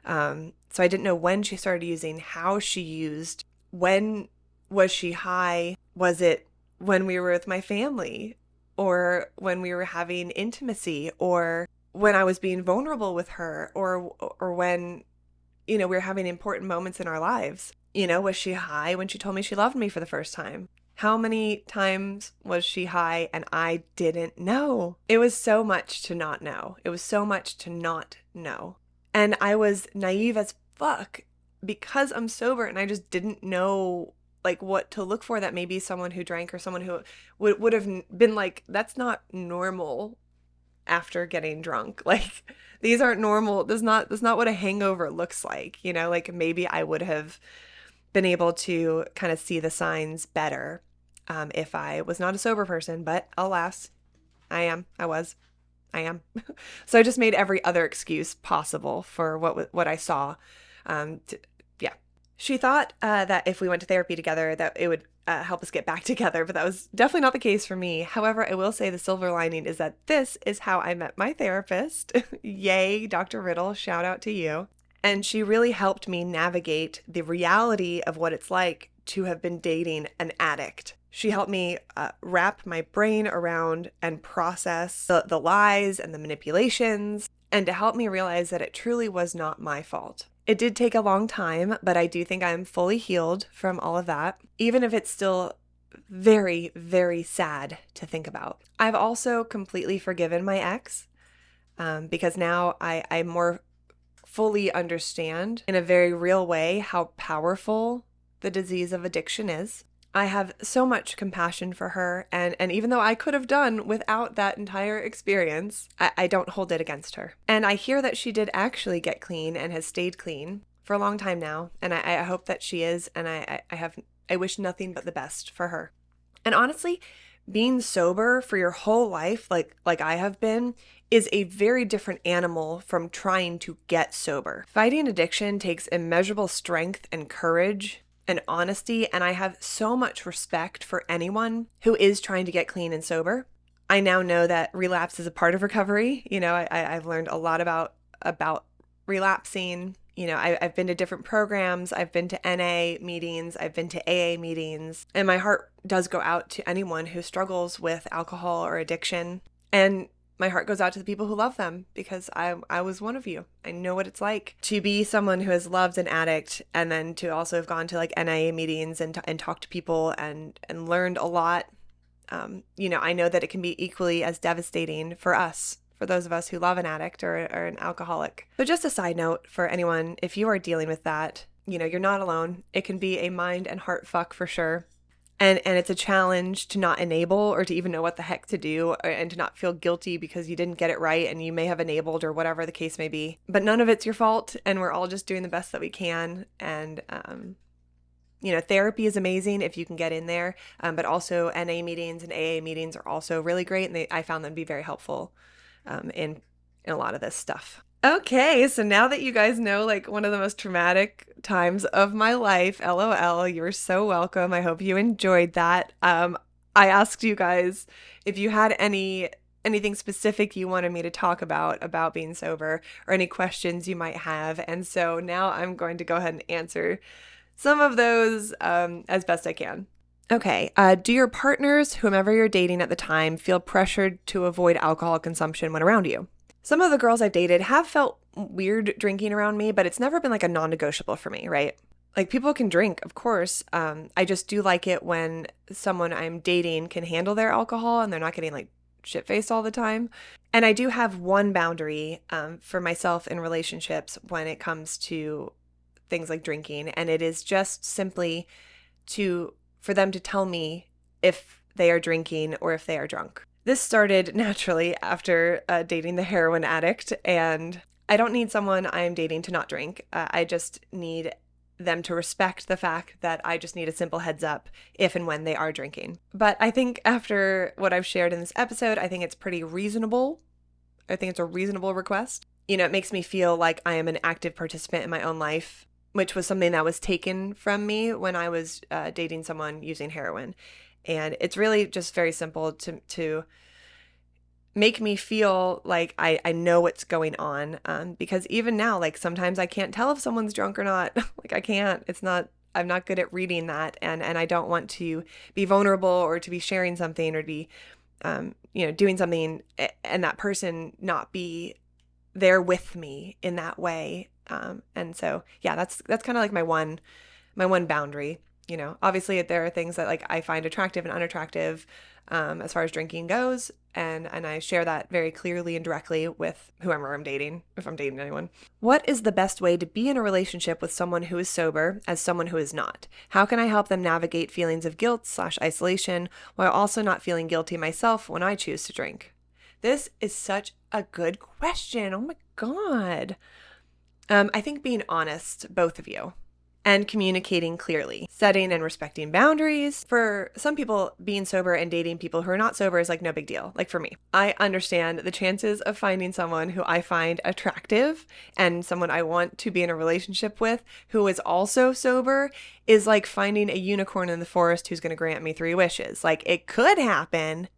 So I didn't know when she started using, how she used, when was she high? Was it when we were with my family, or when we were having intimacy, or when I was being vulnerable with her, or when, you know, we were having important moments in our lives? You know, was she high when she told me she loved me for the first time? How many times was she high and I didn't know? It was so much to not know. It was so much to not know. And I was naive as fuck because I'm sober and I just didn't know like what to look for, that maybe someone who drank or someone who would have been like, that's not normal after getting drunk. Like, these aren't normal. That's not what a hangover looks like. You know, like maybe I would have been able to kind of see the signs better if I was not a sober person, but alas, I am. So I just made every other excuse possible for what I saw. Yeah. She thought that if we went to therapy together, that it would help us get back together, but that was definitely not the case for me. However, I will say the silver lining is that this is how I met my therapist. Yay, Dr. Riddle, shout out to you. And she really helped me navigate the reality of what it's like to have been dating an addict. She helped me wrap my brain around and process the lies and the manipulations, and to help me realize that it truly was not my fault. It did take a long time, but I do think I'm fully healed from all of that, even if it's still very, very sad to think about. I've also completely forgiven my ex because now I more fully understand in a very real way how powerful the disease of addiction is. I have so much compassion for her, and even though I could have done without that entire experience, I don't hold it against her. And I hear that she did actually get clean and has stayed clean for a long time now, and I hope that she is, and I wish nothing but the best for her. And honestly, being sober for your whole life, like I have been, is a very different animal from trying to get sober. Fighting addiction takes immeasurable strength and courage and honesty, and I have so much respect for anyone who is trying to get clean and sober. I now know that relapse is a part of recovery. You know, I've learned a lot about relapsing I've been to different programs. I've been to NA meetings. I've been to AA meetings. And my heart does go out to anyone who struggles with alcohol or addiction. And my heart goes out to the people who love them, because I was one of you. I know what it's like to be someone who has loved an addict, and then to also have gone to like NA meetings and talked to people and learned a lot. I know that it can be equally as devastating for those of us who love an addict or an alcoholic. So just a side note for anyone, if you are dealing with that, you're not alone. It can be a mind and heart fuck for sure. And it's a challenge to not enable, or to even know what the heck to do, and to not feel guilty because you didn't get it right and you may have enabled, or whatever the case may be. But none of it's your fault, and we're all just doing the best that we can. And, therapy is amazing if you can get in there, but also NA meetings and AA meetings are also really great, and I found them to be very helpful in a lot of this stuff. Okay, so now that you guys know like one of the most traumatic times of my life, LOL, you're so welcome. I hope you enjoyed that. I asked you guys if you had anything specific you wanted me to talk about being sober, or any questions you might have. And so now I'm going to go ahead and answer some of those as best I can. Okay, do your partners, whomever you're dating at the time, feel pressured to avoid alcohol consumption when around you? Some of the girls I've dated have felt weird drinking around me, but it's never been like a non-negotiable for me, right? Like, people can drink, of course. I just do like it when someone I'm dating can handle their alcohol and they're not getting like shit-faced all the time. And I do have one boundary for myself in relationships when it comes to things like drinking, and it is just simply for them to tell me if they are drinking or if they are drunk. This started naturally after dating the heroin addict, and I don't need someone I'm dating to not drink. I just need them to respect the fact that I just need a simple heads up if and when they are drinking. But I think after what I've shared in this episode, I think it's pretty reasonable. I think it's a reasonable request. It makes me feel like I am an active participant in my own life, which was something that was taken from me when I was dating someone using heroin. And it's really just very simple to make me feel like I know what's going on. Because even now, like, sometimes I can't tell if someone's drunk or not. Like, I can't. I'm not good at reading that. And I don't want to be vulnerable, or to be sharing something, or to be, doing something and that person not be there with me in that way. And so, yeah, that's kind of like my one boundary. Obviously there are things that like I find attractive and unattractive as far as drinking goes, and I share that very clearly and directly with whoever I'm dating, if I'm dating anyone. What is the best way to be in a relationship with someone who is sober as someone who is not? How can I help them navigate feelings of guilt/isolation while also not feeling guilty myself when I choose to drink? This is such a good question. Oh my God. I think being honest, both of you, and communicating clearly, setting and respecting boundaries. For some people, being sober and dating people who are not sober is like no big deal. Like for me, I understand the chances of finding someone who I find attractive and someone I want to be in a relationship with who is also sober is like finding a unicorn in the forest who's going to grant me 3 wishes. Like, it could happen,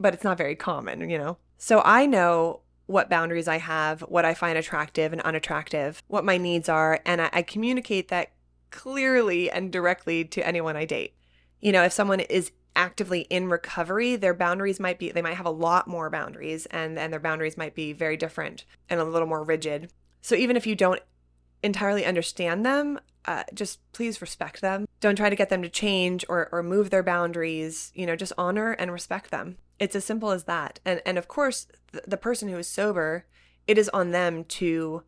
but it's not very common, So I know what boundaries I have, what I find attractive and unattractive, what my needs are, and I communicate that clearly and directly to anyone I date. If someone is actively in recovery, their boundaries they might have a lot more boundaries, and their boundaries might be very different and a little more rigid. So even if you don't entirely understand them, just please respect them. Don't try to get them to change or move their boundaries, just honor and respect them. It's as simple as that. And of course, the person who is sober, it is on them to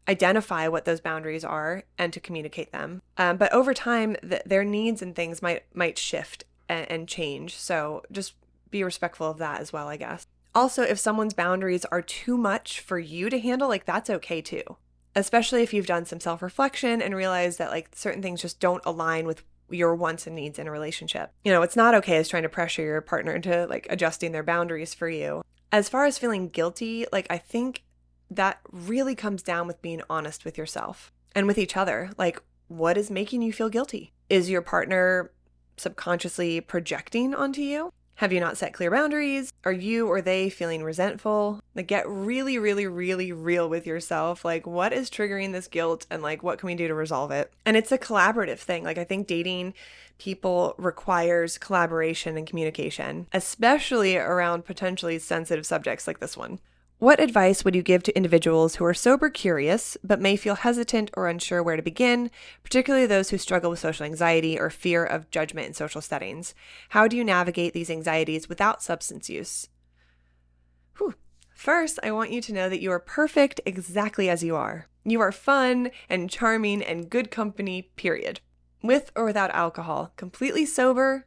identify what those boundaries are and to communicate them. But over time, their needs and things might shift and change. So just be respectful of that as well, I guess. Also, if someone's boundaries are too much for you to handle, like, that's okay too. Especially if you've done some self-reflection and realized that like certain things just don't align with your wants and needs in a relationship. It's not okay as trying to pressure your partner into like adjusting their boundaries for you. As far as feeling guilty, like, I think that really comes down with being honest with yourself and with each other. Like, what is making you feel guilty? Is your partner subconsciously projecting onto you? Have you not set clear boundaries? Are you or they feeling resentful? Like, get really, really, really real with yourself. Like, what is triggering this guilt and like, what can we do to resolve it? And it's a collaborative thing. Like, I think dating people requires collaboration and communication, especially around potentially sensitive subjects like this one. What advice would you give to individuals who are sober curious but may feel hesitant or unsure where to begin, particularly those who struggle with social anxiety or fear of judgment in social settings? How do you navigate these anxieties without substance use? Whew. First, I want you to know that you are perfect exactly as you are. You are fun and charming and good company, period. With or without alcohol, completely sober,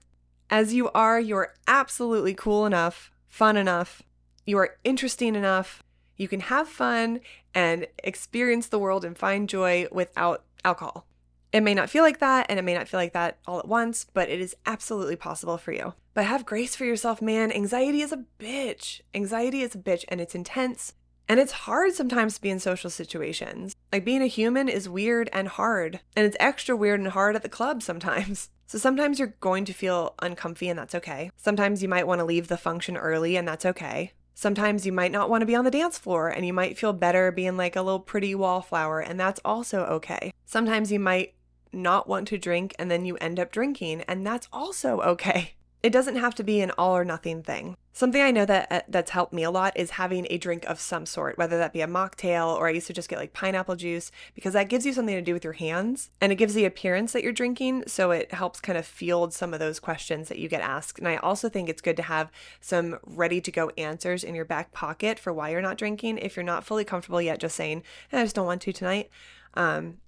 as you are, you're absolutely cool enough, fun enough. You are interesting enough. You can have fun and experience the world and find joy without alcohol. It may not feel like that, and it may not feel like that all at once, but it is absolutely possible for you. But have grace for yourself, man. Anxiety is a bitch. Anxiety is a bitch, and it's intense. And it's hard sometimes to be in social situations. Like, being a human is weird and hard. And it's extra weird and hard at the club sometimes. So sometimes you're going to feel uncomfy, and that's okay. Sometimes you might want to leave the function early, and that's okay. Sometimes you might not want to be on the dance floor, and you might feel better being like a little pretty wallflower, and that's also okay. Sometimes you might not want to drink, and then you end up drinking, and that's also okay. It doesn't have to be an all or nothing thing. Something I know that's helped me a lot is having a drink of some sort, whether that be a mocktail, or I used to just get like pineapple juice, because that gives you something to do with your hands and it gives the appearance that you're drinking. So it helps kind of field some of those questions that you get asked. And I also think it's good to have some ready to go answers in your back pocket for why you're not drinking. If you're not fully comfortable yet, just saying, I just don't want to tonight.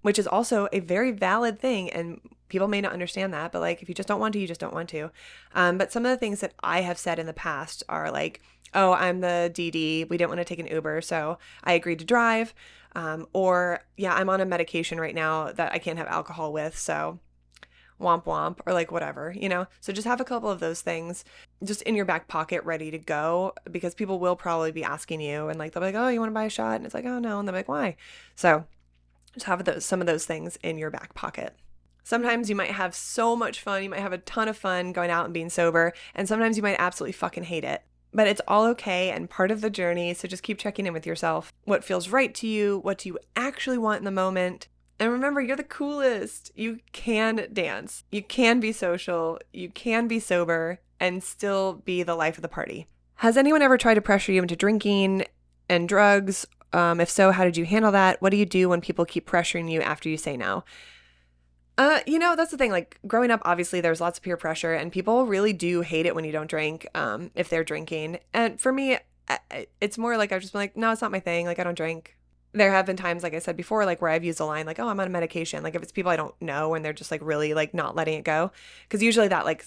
Which is also a very valid thing. And people may not understand that, but like, if you just don't want to, you just don't want to. But some of the things that I have said in the past are like, oh, I'm the DD. We didn't want to take an Uber, so I agreed to drive. Or yeah, I'm on a medication right now that I can't have alcohol with, so womp womp, or like whatever, you know? So just have a couple of those things just in your back pocket ready to go, because people will probably be asking you, and like, they'll be like, oh, you want to buy a shot? And it's like, oh no. And they're like, why? So just have some of those things in your back pocket. Sometimes you might have so much fun. You might have a ton of fun going out and being sober. And sometimes you might absolutely fucking hate it. But it's all okay and part of the journey. So just keep checking in with yourself. What feels right to you? What do you actually want in the moment? And remember, you're the coolest. You can dance. You can be social. You can be sober and still be the life of the party. Has anyone ever tried to pressure you into drinking and drugs? If so, how did you handle that? What do you do when people keep pressuring you after you say no? That's the thing. Like, growing up, obviously, there's lots of peer pressure, and people really do hate it when you don't drink, if they're drinking. And for me, it's more like I've just been like, no, it's not my thing. Like, I don't drink. There have been times, like I said before, like where I've used a line like, oh, I'm on a medication. Like, if it's people I don't know and they're just like really like not letting it go, because usually that like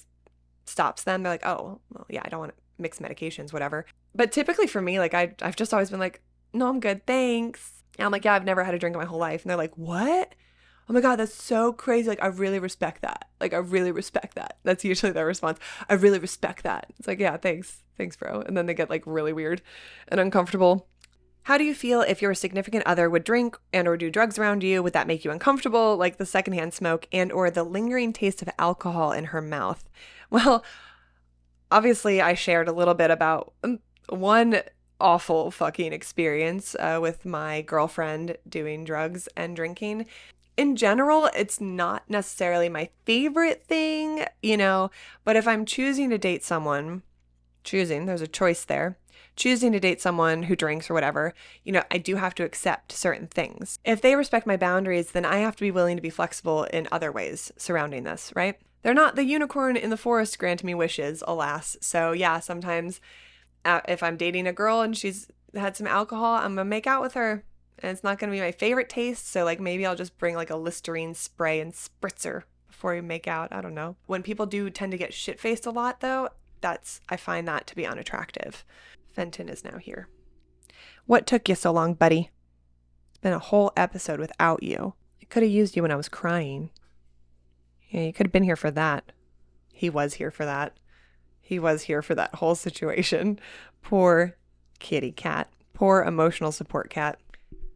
stops them. They're like, oh, well, yeah, I don't want to mix medications, whatever. But typically for me, like I've just always been like, no, I'm good, thanks. And I'm like, yeah, I've never had a drink in my whole life. And they're like, what? Oh my God, that's so crazy. Like, I really respect that. Like, I really respect that. That's usually their response. I really respect that. It's like, yeah, thanks. Thanks, bro. And then they get like really weird and uncomfortable. How do you feel if your significant other would drink and or do drugs around you? Would that make you uncomfortable, like the secondhand smoke and or the lingering taste of alcohol in her mouth? Well, obviously I shared a little bit about one awful fucking experience with my girlfriend doing drugs and drinking. In general, it's not necessarily my favorite thing, but if I'm choosing to date someone, there's a choice there, choosing to date someone who drinks or whatever, I do have to accept certain things. If they respect my boundaries, then I have to be willing to be flexible in other ways surrounding this, right? They're not the unicorn in the forest granting me wishes, alas. So yeah, sometimes if I'm dating a girl and she's had some alcohol, I'm gonna make out with her. And it's not going to be my favorite taste. So like maybe I'll just bring like a Listerine spray and spritzer before we make out. I don't know. When people do tend to get shit-faced a lot though, I find that to be unattractive. Fenton is now here. What took you so long, buddy? It's been a whole episode without you. I could have used you when I was crying. Yeah, you could have been here for that. He was here for that. He was here for that whole situation. Poor kitty cat. Poor emotional support cat.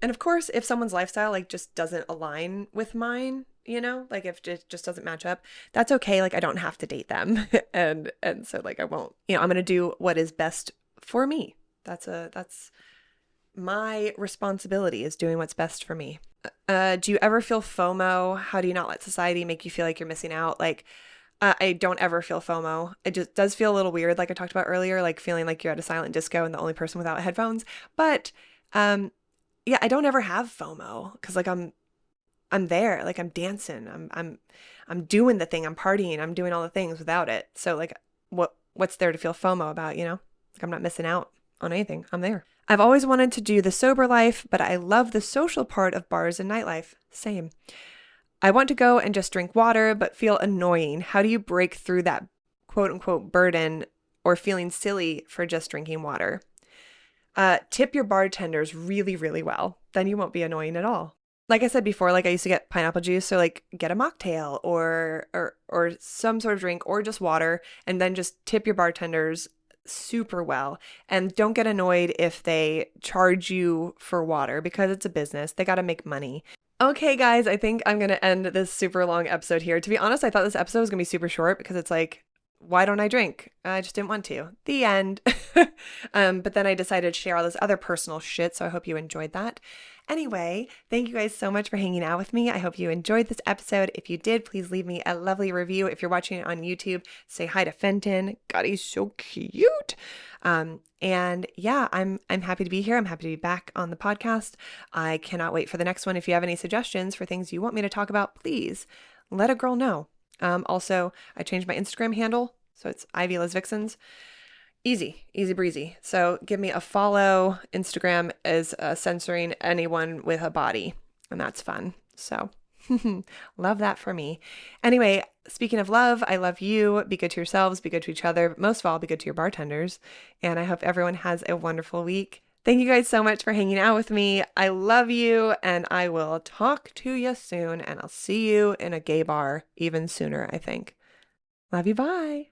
And of course, if someone's lifestyle like just doesn't align with mine, like if it just doesn't match up, that's okay. Like I don't have to date them. And so like I won't, I'm going to do what is best for me. That's my responsibility, is doing what's best for me. Do you ever feel FOMO? How do you not let society make you feel like you're missing out? Like, I don't ever feel FOMO. It just does feel a little weird, like I talked about earlier, like feeling like you're at a silent disco and the only person without headphones. But um, yeah, I don't ever have FOMO because like I'm there, like I'm dancing, I'm doing the thing, I'm partying, I'm doing all the things without it. So like, what's there to feel FOMO about? Like I'm not missing out on anything. I'm there. I've always wanted to do the sober life, but I love the social part of bars and nightlife. Same. I want to go and just drink water, but feel annoying. How do you break through that quote unquote burden or feeling silly for just drinking water? Tip your bartenders really, really well. Then you won't be annoying at all. Like I said before, like I used to get pineapple juice, so like get a mocktail or some sort of drink or just water, and then just tip your bartenders super well. And don't get annoyed if they charge you for water because it's a business. They got to make money. Okay, guys, I think I'm going to end this super long episode here. To be honest, I thought this episode was going to be super short because it's like, why don't I drink? I just didn't want to. The end. But then I decided to share all this other personal shit, so I hope you enjoyed that. Anyway, thank you guys so much for hanging out with me. I hope you enjoyed this episode. If you did, please leave me a lovely review. If you're watching it on YouTube, say hi to Fenton. God, he's so cute. And yeah, I'm happy to be here. I'm happy to be back on the podcast. I cannot wait for the next one. If you have any suggestions for things you want me to talk about, please let a girl know. Also, I changed my Instagram handle, so it's Ivy Les Vixens. Easy breezy. So give me a follow. Instagram is censoring anyone with a body, and that's fun. So love that for me. Anyway, speaking of love, I love you. Be good to yourselves, be good to each other, but most of all, be good to your bartenders. And I hope everyone has a wonderful week. Thank you guys so much for hanging out with me. I love you, and I will talk to you soon, and I'll see you in a gay bar even sooner, I think. Love you. Bye.